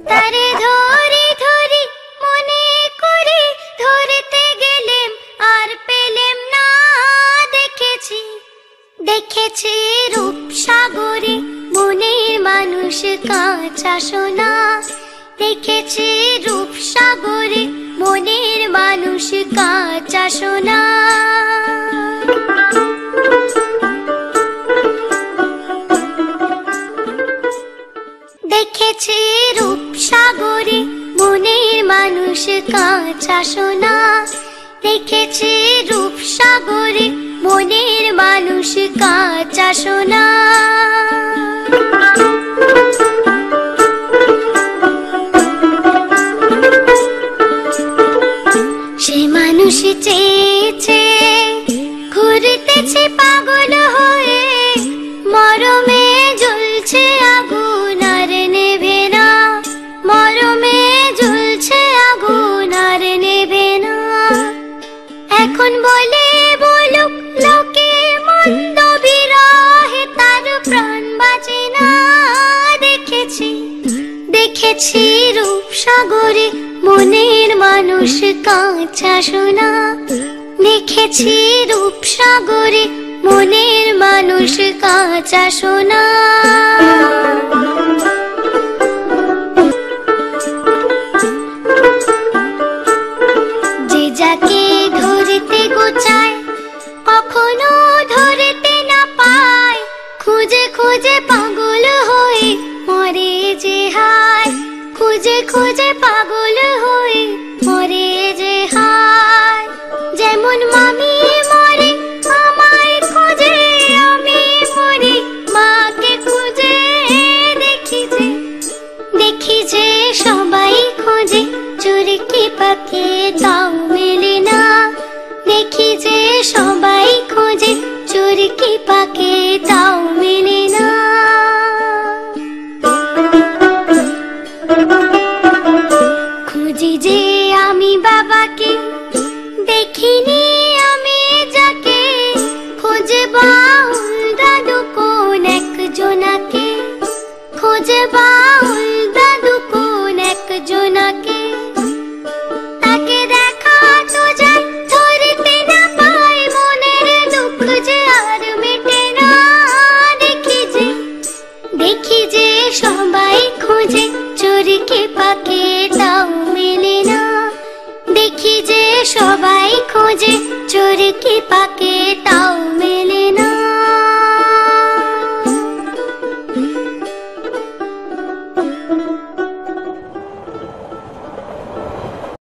তারে ধরি ধরি মনে করে ধরতে গেলেম আর পেলেম না। দেখেছি দেখেছি রূপসাগরে মনের মানুষ কাঁচা সোনা। দেখেছি রূপসাগরে মনের মানুষ কাঁচা সোনা। দেখেছি রূপসাগরে মনের মানুষ কাঁচা সোনা। দেখেছি রূপসাগরে মনের মানুষ কাঁচা সোনা। সে মানুষ চেয়েছে ঘুরতেছে পাগল হয়ে, মরমে জ্বলছে আগুন আর নেভে না। মরমে জ্বলছে আগুন আর নেভে না। এখন বলে বলুক লোকে মন্দ বিরহে তার প্রাণ বাঁচে না। দেখেছি দেখেছি রূপসাগরে মনের মানুষ কাঁচা সোনা। দেখেছি রূপসাগরে মনের মানুষ কাঁচা সোনা। যে যাকে ধরতে গোচায় কখনো ধরতে না পায়, খুঁজে খুঁজে পাগল হয়ে মরে যে হায়। খুঁজে খুঁজে পাগল হয়ে মরে যে হায়। যেমন মামি মরে আমায় খোঁজে, আমি মরি মাকে খুঁজে। দেখি যে সবাই খোঁজে চুরকি পাকে তাও মেলে না। দেখি যে সবাই খোঁজে চুরকি পাকে তাও মেলে না। খুঁজি যে আমি বাবাকে, দেখিনি আমি যাকে। খোঁজে বাউল দাদু কোন একজনাকে। খোঁজে বাউল দাদু কোন একজনাকে। তাকে দেখা তো যায় ধরতে না পায়, মনের দুঃখ যে আর মেটে না। দেখি যে সবাই খোঁজে চুরকি পাকে তাও মেলে না। দেখি যে সবাই খোঁজে চুরকি পাকে তাও